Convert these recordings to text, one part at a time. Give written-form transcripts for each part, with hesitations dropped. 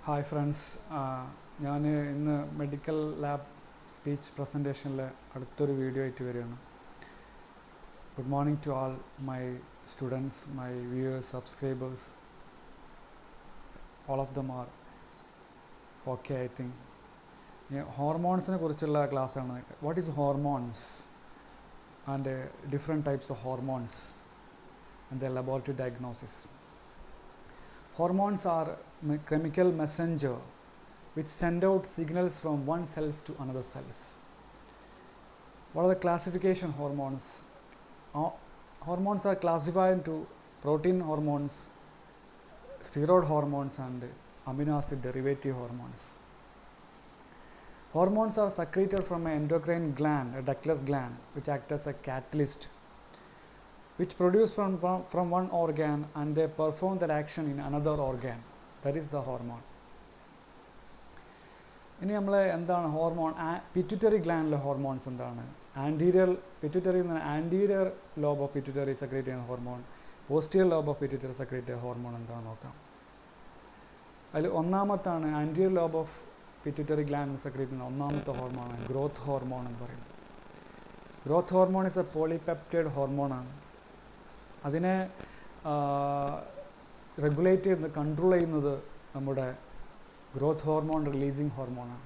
Hi friends, ഞാൻ ഇന്ന് medical lab speech പ്രസൻറ്റേഷനിൽ അടുത്തൊരു വീഡിയോ ആയിട്ട് വരികയാണ്. Good morning to all my students, my viewers, subscribers. All of them are okay I think. ഹോർമോൺസിനെ കുറിച്ചുള്ള ക്ലാസ്സാണ്. What is hormones and different types of hormones and the laboratory diagnosis. Hormones are chemical messenger which send out signals from one cells to another cells. What are the classification hormones? Hormones are classified into protein hormones, steroid hormones and amino acid derivative hormones. Hormones are secreted from an endocrine gland, a ductless gland, which act as a catalyst, which produce from one organ and they perform that action in another organ. That is the hormone. ഇനി നമ്മൾ എന്താണ് hormone? Pituitary ഗ്ലാൻഡിലെ hormones എന്താണ്? Pituitary എന്ന anterior lobe of pituitary secrete ചെയ്യുന്ന hormone, posterior lobe of pituitary secrete ചെയ്യുന്ന hormone എന്താണെന്ന് നോക്കാം. അതിൽ ഒന്നാമത്താണ് anterior lobe of pituitary gland secrete ചെയ്യുന്ന ഒന്നാമത്തെ ഹോർമോണാണ് ഗ്രോത്ത് ഹോർമോൺ എന്ന് പറയുന്നത്. Growth hormone is a polypeptide ഹോർമോണാണ്. അതിനെ റെഗുലേറ്റ് ചെയ്യുന്നത്, കൺട്രോൾ ചെയ്യുന്നത് നമ്മുടെ ഗ്രോത്ത് ഹോർമോൺ റിലീസിങ് ഹോർമോണാണ്.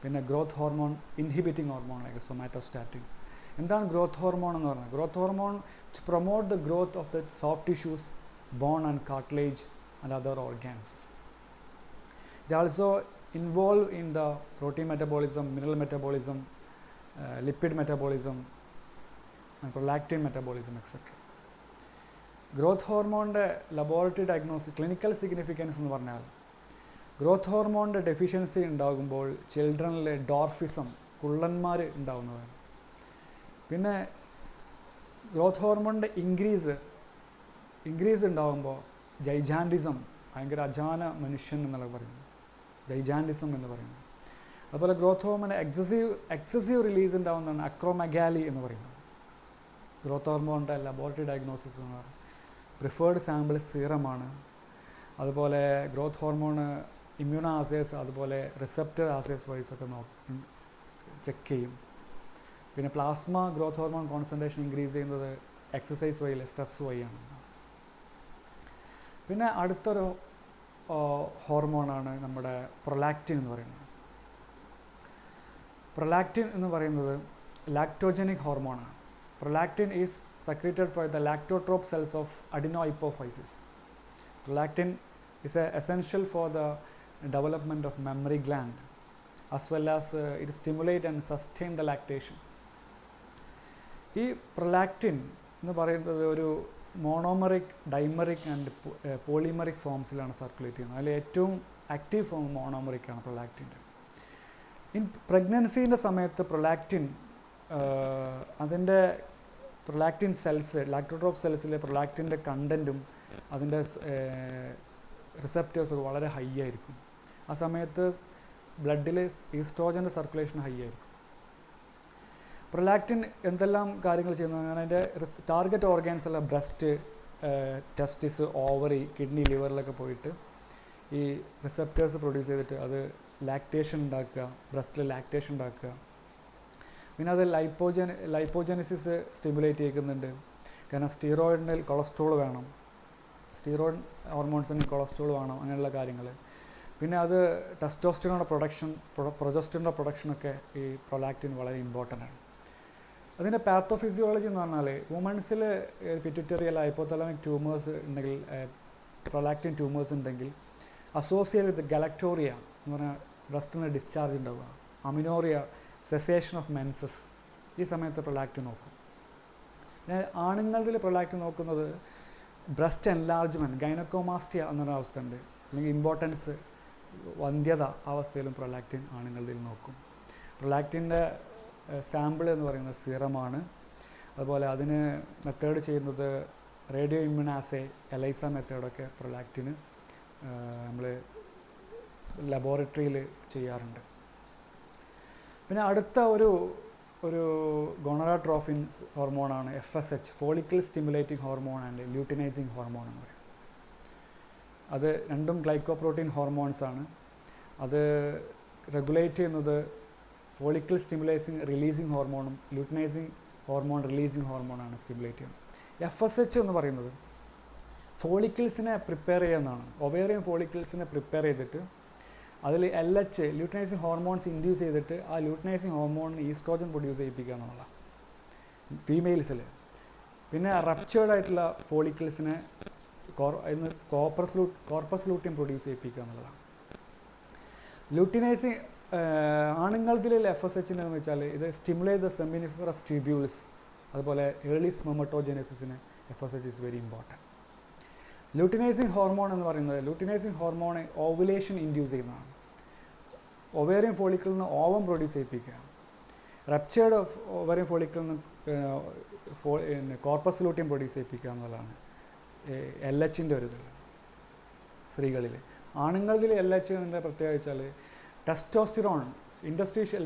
പിന്നെ growth hormone inhibiting hormone like somatostatin. എന്താണ് ഗ്രോത്ത് ഹോർമോൺ എന്ന് പറഞ്ഞാൽ? Growth hormone to promote the growth of the soft tissues, bone and cartilage and other organs. It also involve in the protein metabolism, mineral metabolism, lipid metabolism, prolactin metabolism etc. Growth ഹോർമോണിൻ്റെ laboratory diagnosis, clinical significance എന്ന് പറഞ്ഞാൽ growth ഹോർമോണിൻ്റെ deficiency ഉണ്ടാകുമ്പോൾ ചിൽഡ്രനിൽ dwarfism, കുള്ളന്മാർ ഉണ്ടാകുന്നതാണ്. പിന്നെ growth ഹോർമോണിൻ്റെ increase ഉണ്ടാകുമ്പോൾ gigantism, ഭയങ്കര അജാന മനുഷ്യൻ എന്നുള്ള പറയുന്നത്, ജൈജാൻറ്റിസം എന്ന് പറയുന്നത്. അതുപോലെ ഗ്രോത്ത് ഹോർമോണിൻ്റെ എക്സസീവ് റിലീസ് ഉണ്ടാകുന്നതാണ് അക്രോമെഗാലി എന്ന് പറയുന്നത്. ഗ്രോത്ത് ഹോർമോണിൻ്റെ ലബോറട്ടറി ഡയഗ്നോസിസ് എന്ന് പറയുന്നത് പ്രിഫേർഡ് സാമ്പിൾ സീറമാണ്. അതുപോലെ ഗ്രോത്ത് ഹോർമോൺ ഇമ്മ്യൂണോ ആസേസ്, അതുപോലെ റിസപ്റ്റർ ആസേസ് വൈസൊക്കെ ചെക്ക് ചെയ്യും. പിന്നെ plasma growth hormone concentration increase ചെയ്യുന്നത് എക്സസൈസ് വഴിയില്ല, സ്ട്രെസ് വഴിയാണ്. പിന്നെ അടുത്തൊരു ഹോർമോണാണ് നമ്മുടെ പ്രൊലാക്റ്റിൻ എന്ന് പറയുന്നത്. പ്രൊലാക്റ്റിൻ എന്ന് പറയുന്നത് ലാക്ടോജനിക് ഹോർമോണാണ്. Prolactin is secreted by the lactotrope cells of adenohypophysis. Prolactin is essential for the development of mammary gland as well as it stimulate and sustain the lactation. ഈ പ്രൊലാക്റ്റിൻ എന്ന് പറയുന്നത് ഒരു മോണോമറിക്, ഡൈമറിക് ആൻഡ് പോളിമറിക് ഫോംസിലാണ് circulate ചെയ്യുന്നത്. അതിൽ ഏറ്റവും active form monomeric ആണ് പ്രൊലാക്റ്റിൻ്റെ. In പ്രഗ്നൻസീൻ്റെ സമയത്ത് പ്രൊലാക്റ്റിൻ അതിൻ്റെ പ്രൊലാക്റ്റിൻ സെൽസ്, ലാക്ടോട്രോപ്പ് സെൽസിലെ പ്രൊലാക്റ്റിൻ്റെ കണ്ടൻറ്റും അതിൻ്റെ റിസപ്റ്റേഴ്സ് വളരെ ഹൈ ആയിരിക്കും. ആ സമയത്ത് ബ്ലഡിൽ ഈസ്ട്രോജൻ്റെ സർക്കുലേഷൻ ഹൈ ആയിരിക്കും. പ്രൊലാക്റ്റിൻ എന്തെല്ലാം കാര്യങ്ങൾ ചെയ്യുന്നത്? അങ്ങനെ അതിൻ്റെ ടാർഗറ്റ് ഓർഗാൻസ് എല്ലാം ബ്രസ്റ്റ്, ടെസ്റ്റിസ്, ഓവറി, കിഡ്നി, ലിവറിലൊക്കെ പോയിട്ട് ഈ റിസപ്റ്റേഴ്സ് പ്രൊഡ്യൂസ് ചെയ്തിട്ട് അത് ലാക്ടേഷൻ ഉണ്ടാക്കുക, ബ്രസ്റ്റിൽ ലാക്ടേഷൻ ഉണ്ടാക്കുക. പിന്നെ അത് ലൈപ്പോജനസിസ് സ്റ്റിമുലേറ്റ് ചെയ്യുന്നുണ്ട്. കാരണം സ്റ്റീറോയിഡിൻ്റെ കൊളസ്ട്രോൾ വേണം, സ്റ്റീറോയിഡ് ഹോർമോൺസിന് കൊളസ്ട്രോൾ വേണം, അങ്ങനെയുള്ള കാര്യങ്ങൾ. പിന്നെ അത് ടെസ്റ്റോസ്റ്ററോണിൻ്റെ പ്രൊജസ്റ്ററിൻ്റെ പ്രൊഡക്ഷനൊക്കെ ഈ പ്രൊലാക്റ്റിൻ വളരെ ഇമ്പോർട്ടൻ്റ് ആണ്. അതിൻ്റെ പാത്തോഫിസിയോളജി എന്ന് പറഞ്ഞാൽ വുമൺസിൽ പിറ്റ്യൂട്ടറി അല്ല ഹൈപ്പോതലാമിക് ട്യൂമേഴ്സ് ഉണ്ടെങ്കിൽ, പ്രൊലാക്റ്റിൻ ട്യൂമേഴ്സ് ഉണ്ടെങ്കിൽ അസോസിയേറ്റ് വിത്ത് ഗലക്ടോറിയ എന്ന് പറഞ്ഞാൽ ബ്രസ്റ്റിൽ നിന്ന് ഡിസ്ചാർജ് ഉണ്ടാവുക, അമിനോറിയ, സെസേഷൻ ഓഫ് മെൻസസ്, ഈ സമയത്ത് പ്രൊലാക്റ്റിൻ നോക്കും. പിന്നെ ആണുങ്ങളിൽ പ്രൊലാക്റ്റിൻ നോക്കുന്നത് ബ്രസ്റ്റ് എൻലാർജ്മെൻറ്റ്, ഗൈനക്കോമാസ്റ്റിയ എന്നൊരു അവസ്ഥ ഉണ്ട്, അല്ലെങ്കിൽ ഇമ്പോർട്ടൻസ്, വന്ധ്യത അവസ്ഥയിലും പ്രൊലാക്റ്റിൻ ആണുങ്ങളിൽ നോക്കും. പ്രൊലാക്റ്റിൻ്റെ സാമ്പിൾ എന്ന് പറയുന്നത് സീറമാണ്. അതുപോലെ അതിന് മെത്തേഡ് ചെയ്യുന്നത് റേഡിയോ ഇമ്മ്യൂണാസേ, എലൈസ മെത്തേഡൊക്കെ പ്രൊലാക്റ്റിന് നമ്മൾ ലബോറട്ടറിയിൽ ചെയ്യാറുണ്ട്. പിന്നെ അടുത്ത ഒരു ഗോണഡോട്രോഫിൻ ഹോർമോണാണ് FSH, follicle stimulating hormone and luteinizing hormone എന്ന് പറയും. അത് രണ്ടും ഗ്ലൈക്കോപ്രോട്ടീൻ ഹോർമോൺസാണ്. അത് റെഗുലേറ്റ് ചെയ്യുന്നത് ഫോളിക്കിൾ സ്റ്റിമുലേസിങ് റിലീസിങ് ഹോർമോണും ലൂട്ടിനൈസിങ് ഹോർമോൺ റിലീസിങ് ഹോർമോണാണ് സ്റ്റിമുലേറ്റ് ചെയ്യുന്നത്. FSH എന്ന് പറയുന്നത് ഫോളിക്കിൾസിനെ പ്രിപ്പയർ ചെയ്യുന്നതാണ്. ഒവേറിയൻ ഫോളിക്കിൾസിനെ പ്രിപ്പയർ ചെയ്തിട്ട് അതിൽ LH ലൂട്ടിനൈസിങ് ഹോർമോൺസ് ഇൻഡ്യൂസ് ചെയ്തിട്ട് ആ ലൂട്ടിനൈസിങ് ഹോർമോണിന് ഈസ്ട്രോജൻ പ്രൊഡ്യൂസ് ചെയ്യിപ്പിക്കുക എന്നുള്ളതാണ് ഫീമെയിൽസിൽ. പിന്നെ റപ്ചേർഡ് ആയിട്ടുള്ള ഫോളിക്കിൾസിനെ കോർപ്പസ് ലൂട്ടിയം പ്രൊഡ്യൂസ് ചെയ്യിപ്പിക്കുക എന്നുള്ളതാണ്. ലൂട്ടിനൈസിങ് ആണുങ്ങൾക്കിൽ FSH എന്ന് വെച്ചാൽ ഇത് സ്റ്റിമുലേറ്റ് ദ സെമിനിഫറസ് ട്യൂബ്യൂൾസ്, അതുപോലെ ഏർലി സ്പെർമറ്റോജെനസിസിന് FSH is very important. Luteinizing hormone എന്ന് പറയുന്നത് ലൂട്ടിനൈസിങ് ഹോർമോൺ ഓവുലേഷൻ ഇൻഡ്യൂസ് ചെയ്യുന്നതാണ്. ഒവേറിയൻ ഫോളിക്കിൽ നിന്ന് ഓവം പ്രൊഡ്യൂസ് ചെയ്യിപ്പിക്കുക. റപ്ചേർഡ് ഒവേറിയൻ ഫോളിക്കിൽ നിന്ന് കോർപ്പസ് ലൂട്ടിയം പ്രൊഡ്യൂസ് ചെയ്യിപ്പിക്കുക എന്നുള്ളതാണ് LHൻ്റെ ഒരു ഇതിൽ സ്ത്രീകളിൽ. ആണുങ്ങളിൽ LHൻ്റെ പ്രത്യേകത വെച്ചാൽ ടെസ്റ്റോസ്റ്റിറോൺ ഇൻഡസ്ട്രീഷ്യൽ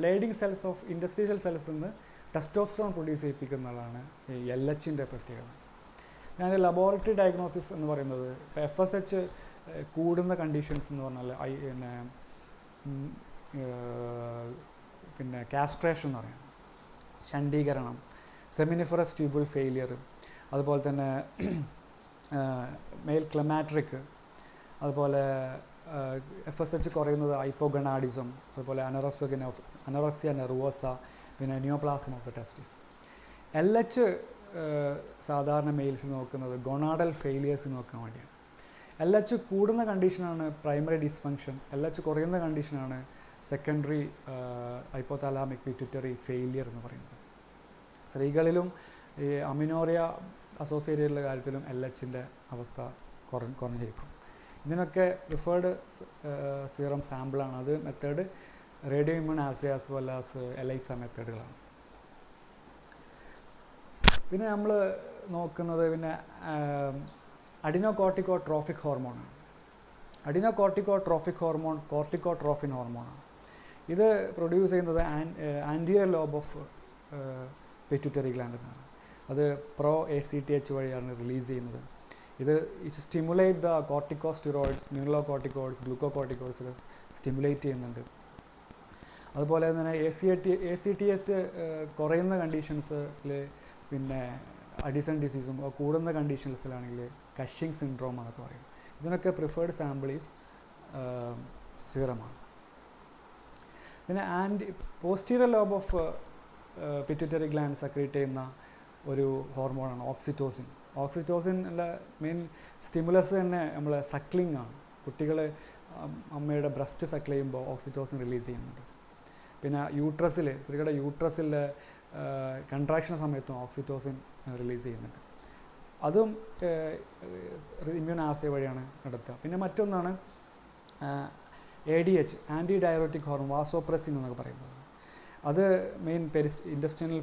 സെൽസിൽ നിന്ന് ടെസ്റ്റോസ്റ്റിറോൺ പ്രൊഡ്യൂസ് ചെയ്യിപ്പിക്കുന്നതാണ് ഈ LHൻ്റെ പ്രത്യേകത. ഞാൻ ലബോറട്ടറി ഡയഗ്നോസിസ് എന്ന് പറയുന്നത് ഇപ്പോൾ FSH കൂടുന്ന കണ്ടീഷൻസ് എന്ന് പറഞ്ഞാൽ പിന്നെ കാസ്ട്രേഷൻ എന്ന് പറയാം, ഷണ്ഡീകരണം, സെമിനിഫറസ് ട്യൂബുൾ ഫെയിലിയർ, അതുപോലെ തന്നെ മെയിൽ അതുപോലെ FSH കുറയുന്നത് ഹൈപ്പോഗണാഡിസം, അതുപോലെ അനറസ്യ നെർവോസ, പിന്നെ നിയോപ്ലാസം ഓഫ് ദ ടെസ്റ്റിസ്. LH സാധാരണ മെയിൽസ് നോക്കുന്നത് ഗൊണാഡൽ ഫെയിലിയേഴ്സ് നോക്കാൻ വേണ്ടിയാണ്. LH കൂടുന്ന കണ്ടീഷനാണ് പ്രൈമറി ഡിസ്ഫങ്ഷൻ, LH കുറയുന്ന കണ്ടീഷനാണ് സെക്കൻഡറി ഹൈപ്പോതാലാമിക് പിറ്റ്യൂട്ടറി ഫെയിലിയർ എന്ന് പറയുന്നത്. സ്ത്രീകളിലും ഈ അമിനോറിയ അസോസിയേറ്റഡുള്ള കാര്യത്തിലും LHൻ്റെ അവസ്ഥ കുറഞ്ഞിരിക്കും. ഇതിനൊക്കെ പ്രിഫേർഡ് സീറം സാമ്പിളാണ്. അത് method radio immune assay as well as ELISA മെത്തേഡുകളാണ്. പിന്നെ നമ്മൾ നോക്കുന്നത് പിന്നെ അഡിനോകോർട്ടിക്കോട്രോഫിക് ഹോർമോണാണ്. അഡിനോകോർട്ടിക്കോട്രോഫിക് ഹോർമോൺ കോർട്ടിക്കോട്രോഫിൻ ഹോർമോണാണ്. ഇത് പ്രൊഡ്യൂസ് ചെയ്യുന്നത് anterior lobe of pituitary gland എന്നാണ്. അത് ACTH വഴിയാണ് റിലീസ് ചെയ്യുന്നത്. ഇത് stimulate the corticosteroids, മ്യൂണോകോർട്ടിക്കോയിഡ്സ്, glucocorticoids stimulate ചെയ്യുന്നുണ്ട്. അതുപോലെ തന്നെ ACTH കുറയുന്ന കണ്ടീഷൻസിൽ പിന്നെ അഡിസൺ ഡിസീസും കൂടുന്ന കണ്ടീഷൻസിലാണെങ്കിൽ കഷിങ് സിൻഡ്രോം എന്നൊക്കെ പറയും. ഇതിനൊക്കെ പ്രിഫേർഡ് സാമ്പിൾ ഈസ് സീറമാണ്. പിന്നെ posterior lobe of pituitary gland secrete ചെയ്യുന്ന ഒരു ഹോർമോണാണ് ഓക്സിറ്റോസിൻ. ഓക്സിറ്റോസിൻ്റെ മെയിൻ സ്റ്റിമുലസ് തന്നെ നമ്മൾ സക്ലിംഗ് ആണ്. കുട്ടികൾ അമ്മയുടെ ബ്രസ്റ്റ് സക്ൽ ചെയ്യുമ്പോൾ ഓക്സിറ്റോസിൻ റിലീസ് ചെയ്യുന്നുണ്ട്. പിന്നെ സ്ത്രീകളുടെ യൂട്രസിൽ കൺട്രാക്ഷൻ സമയത്തും ഓക്സിറ്റോസിൻ റിലീസ് ചെയ്യുന്നുണ്ട്. അതും ഇമ്മ്യൂൺ ആസേ വഴിയാണ് നടത്തുക. പിന്നെ മറ്റൊന്നാണ് ADH, ആൻറ്റി ഡയറോട്ടിക് ഹോർമോൺ, വാസോപ്രസിൻ എന്നൊക്കെ പറയുന്നത്. അത് മെയിൻ ഇൻഡസ്ട്രിയൽ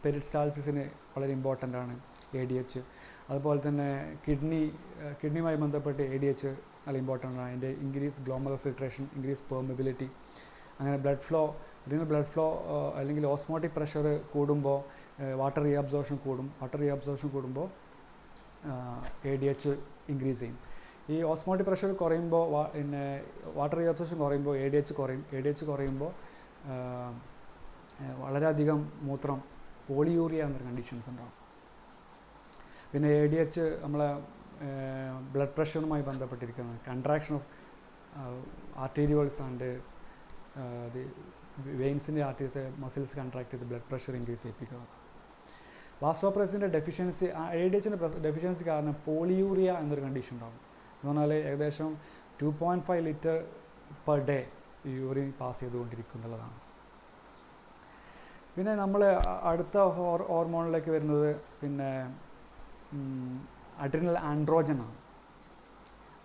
പെരിസ്റ്റാൾസിസിന് വളരെ ഇമ്പോർട്ടൻ്റ് ആണ് ADH. അതുപോലെ തന്നെ കിഡ്നിയുമായി ബന്ധപ്പെട്ട് ADH നല്ല ഇമ്പോർട്ടൻ്റ് ആണ്. അതിൻ്റെ ഇൻക്രീസ് ഗ്ലോമറൽ ഫിൽട്രേഷൻ, ഇൻക്രീസ് പെർമിബിലിറ്റി, അങ്ങനെ ബ്ലഡ് ഫ്ലോ അല്ലെങ്കിൽ ഓസ്മോട്ടിക് പ്രഷർ കൂടുമ്പോൾ വാട്ടർ റീഅബ്സോർപ്ഷൻ കൂടും. വാട്ടർ റീഅബ്സോർപ്ഷൻ കൂടുമ്പോൾ ADH ഇൻക്രീസ് ചെയ്യും. ഈ ഓസ്മോട്ടിക് പ്രഷർ കുറയുമ്പോൾ പിന്നെ വാട്ടർ റീഅബ്സോർപ്ഷൻ കുറയുമ്പോൾ ADH കുറയും. ADH കുറയുമ്പോൾ വളരെയധികം മൂത്രം പോളിയൂറിയ എന്നൊരു കണ്ടീഷൻസ് ഉണ്ടാകും. പിന്നെ ADH നമ്മളെ ബ്ലഡ് പ്രഷറുമായി ബന്ധപ്പെട്ടിരിക്കുന്നത് കൺട്രാക്ഷൻ ഓഫ് ആർട്ടീരിയോൾസ് ആൻഡ് വെയിൻസിൻ്റെ ആർട്ടീരിയൽസ് മസിൽസ് കൺട്രാക്ട് ചെയ്ത് ബ്ലഡ് പ്രഷർ ഇൻക്രീസ് ചെയ്യിപ്പിക്കുക. വാസോപ്രസിൻ്റെ ഡെഫിഷ്യൻസി, ADHൻ്റെ ഡെഫിഷ്യൻസി കാരണം പോളിയൂറിയ എന്നൊരു കണ്ടീഷൻ ഉണ്ടാകും. എന്ന് പറഞ്ഞാൽ ഏകദേശം 2.5 litre per day urine pass ചെയ്തുകൊണ്ടിരിക്കും എന്നുള്ളതാണ്. പിന്നെ നമ്മൾ അടുത്ത ഹോർമോണിലേക്ക് വരുന്നത് പിന്നെ അഡ്രിനൽ ആൻഡ്രോജനാണ്.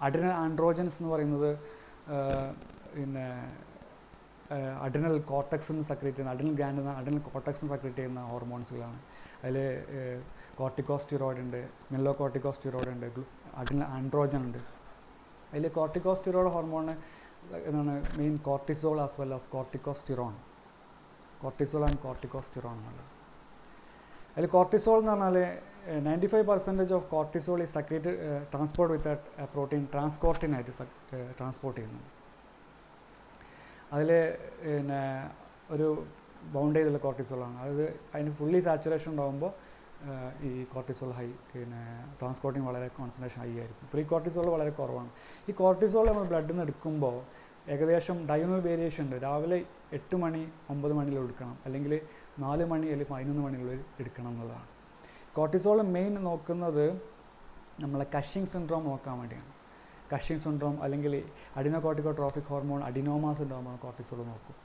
അഡ്രിനൽ ആൻഡ്രോജൻസ് എന്ന് പറയുന്നത് പിന്നെ അഡ്രിനൽ കോർട്ടക്സിൽ നിന്ന് സെക്രീറ്റ് ചെയ്യുന്ന അഡ്രിനൽ കോർട്ടക്സിൽ നിന്ന് സെക്രീറ്റ് ചെയ്യുന്ന ഹോർമോൺസുകളാണ്. അതിൽ കോർട്ടിക്കോസ്റ്റിറോയിഡ് ഉണ്ട്, മെല്ലോകോർട്ടിക്കോസ്റ്റിറോയിഡ് ഉണ്ട്, അഡ്രിനൽ ആൻഡ്രോജൻ ഉണ്ട്. അതിൽ കോർട്ടിക്കോസ്റ്റിറോയിഡ് ഹോർമോൺ എന്നാണ് main cortisol as well as corticosterone and corticosterone എന്നുള്ളത്. അതിൽ കോർട്ടിസോൾ എന്ന് പറഞ്ഞാൽ 95% ഓഫ് കോർട്ടിസോൾ ഈ സെക്രീറ്റഡ് ട്രാൻസ്പോർട്ട് വിത്ത് പ്രോട്ടീൻ ട്രാൻസ്കോർട്ടിനായിട്ട് ട്രാൻസ്പോർട്ട് ചെയ്യുന്നു. അതിൽ പിന്നെ ഒരു ബൗണ്ട് ചെയ്തുള്ള കോർട്ടിസോളാണ്. അത് അതിന് ഫുള്ളി സാച്ചുറേഷൻ ഉണ്ടാകുമ്പോൾ ഈ കോർട്ടിസോൾ ഹൈ, പിന്നെ ട്രാൻസ്കോർട്ടിൻ വളരെ കോൺസെൻട്രേഷൻ ഹൈ ആയിരിക്കും. ഫ്രീ കോർട്ടിസോൾ വളരെ കുറവാണ്. ഈ കോർട്ടിസോൾ നമ്മൾ ബ്ലഡിൽ നിന്ന് എടുക്കുമ്പോൾ ഏകദേശം ഡയഗണൽ വേരിയേഷൻ ഉണ്ട്. രാവിലെ 8 മണി 9 മണിയിൽ എടുക്കണം, അല്ലെങ്കിൽ 4 മണി അല്ലെങ്കിൽ 11 മണിയുള്ളിൽ എടുക്കണം എന്നുള്ളതാണ്. കോർട്ടിസോൾ മെയിൻ നോക്കുന്നത് നമ്മളെ കഷിംഗ് സിൻഡ്രോം നോക്കാൻ വേണ്ടിയാണ്. കഷിംഗ് സിൻഡ്രോം അല്ലെങ്കിൽ അഡിനോകോർട്ടിക്കോട്രോഫിക് ഹോർമോൺ അഡിനോമാസ് ഉണ്ടാകുമ്പോൾ കോർട്ടിസോൾ നോക്കും.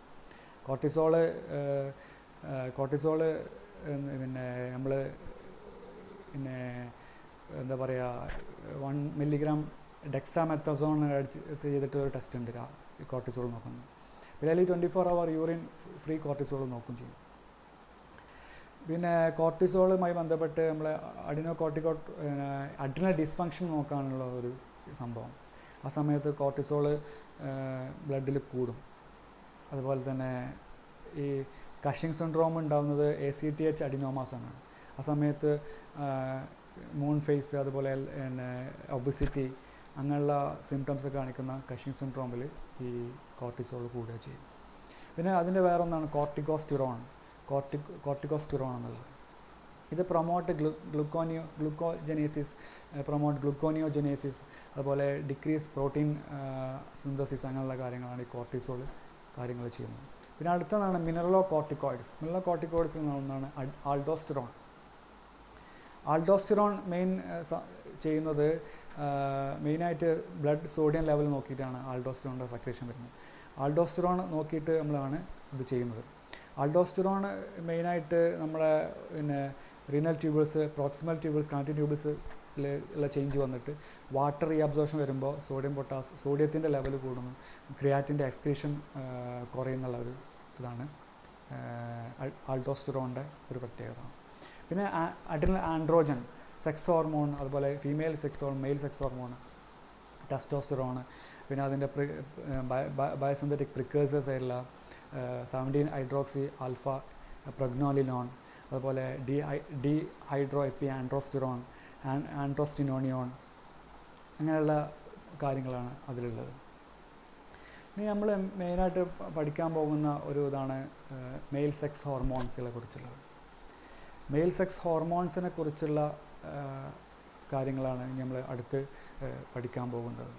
കോർട്ടിസോള് പിന്നെ നമ്മൾ പിന്നെ എന്താ പറയുക 1 മില്ലിഗ്രാം ഡെക്സാമെത്തസോൺ ചെയ്തിട്ട് ഒരു ടെസ്റ്റ് ഉണ്ട് കോർട്ടിസോൾ നോക്കുന്നത്. പിന്നെ അതിൽ 24 hour യൂറിൻ ഫ്രീ കോർട്ടിസോൾ നോക്കും ചെയ്യും. പിന്നെ കോർട്ടിസോളുമായി ബന്ധപ്പെട്ട് നമ്മൾ അഡ്രിനൽ ഡിസ്ഫങ്ഷൻ നോക്കാനുള്ള ഒരു സംഭവം. ആ സമയത്ത് കോർട്ടിസോള് ബ്ലഡിൽ കൂടും. അതുപോലെ തന്നെ ഈ കഷിംഗ് സിൻഡ്രോം ഉണ്ടാകുന്നത് ACTH അഡിനോമാസാണ്. ആ സമയത്ത് മൂൺ ഫേസ്, അതുപോലെ പിന്നെ ഒബിസിറ്റി, അങ്ങനെയുള്ള സിംറ്റംസ് കാണിക്കുന്ന കഷിംഗ് സിൻഡ്രോമിൽ ഈ കോർട്ടിസോൾ കൂടുക ചെയ്യും. പിന്നെ അതിൻ്റെ വേറെ ഒന്നാണ് കോർട്ടിക്കോസ്റ്റിറോൺ എന്നുള്ളത്. ഇത് പ്രൊമോട്ട് ഗ്ലൂക്കോനിയോജനേസിസ്, അതുപോലെ ഡിക്രീസ് പ്രോട്ടീൻ സിന്തസിസ്, അങ്ങനെയുള്ള കാര്യങ്ങളാണ് ഈ കോർട്ടിസോൾ കാര്യങ്ങൾ ചെയ്യുന്നത്. പിന്നെ അടുത്തതാണ് മിനറലോ കോർട്ടിക്കോയിഡ്സ് എന്ന ഒന്നാണ് ആൾഡോസ്റ്റിറോൺ ചെയ്യുന്നത് മെയിനായിട്ട് ബ്ലഡ് സോഡിയം ലെവൽ നോക്കിയിട്ടാണ് ആൾഡോസ്റ്റിറോണിൻ്റെ സെക്രീഷൻ വരുന്നത്. ആൾഡോസ്റ്റിറോൺ നോക്കിയിട്ട് നമ്മളാണ് ഇത് ചെയ്യുന്നത്. ആൾഡോസ്റ്റിറോൺ മെയിനായിട്ട് നമ്മുടെ പിന്നെ renal tubules, proximal tubules, connective tubules ഉള്ള ചേഞ്ച് വന്നിട്ട് വാട്ടർ റീഅബ്സോർപ്ഷൻ വരുമ്പോൾ സോഡിയത്തിൻ്റെ ലെവൽ കൂടുന്നു, ക്രിയാറ്റിൻ്റെ എക്സ്ക്രീഷൻ കുറയുന്നുള്ള ഒരു ഇതാണ് ആൾഡോസ്റ്റിറോണിൻ്റെ ഒരു പ്രത്യേകത. പിന്നെ അഡ്രിനൽ ആൻഡ്രോജൻ സെക്സ് ഹോർമോൺ, അതുപോലെ female sex hormone, male sex hormone, testosterone, പിന്നെ അതിൻ്റെ ബയോസിന്തറ്റിക് പ്രിക്കേഴ്സേഴ്സ് ആയിട്ടുള്ള 17-ഹൈഡ്രോക്സി ആൽഫ പ്രഗ്നോലിനോൺ, അതുപോലെ ഡി ഹൈഡ്രോ എപ്പി ആൻഡ്രോസ്റ്റിറോൺ, ആൻഡ്രോസ്റ്റിനോണിയോൺ, അങ്ങനെയുള്ള കാര്യങ്ങളാണ് അതിലുള്ളത്. ഇനി നമ്മൾ മെയിനായിട്ട് പഠിക്കാൻ പോകുന്ന ഒരു ഇതാണ് മെയിൽ സെക്സ് ഹോർമോൺസിനെ കുറിച്ചുള്ളത്. മെയിൽ സെക്സ് ഹോർമോൺസിനെ കുറിച്ചുള്ള കാര്യങ്ങളാണ് നമ്മൾ അടുത്ത് പഠിക്കാൻ പോകുന്നത്.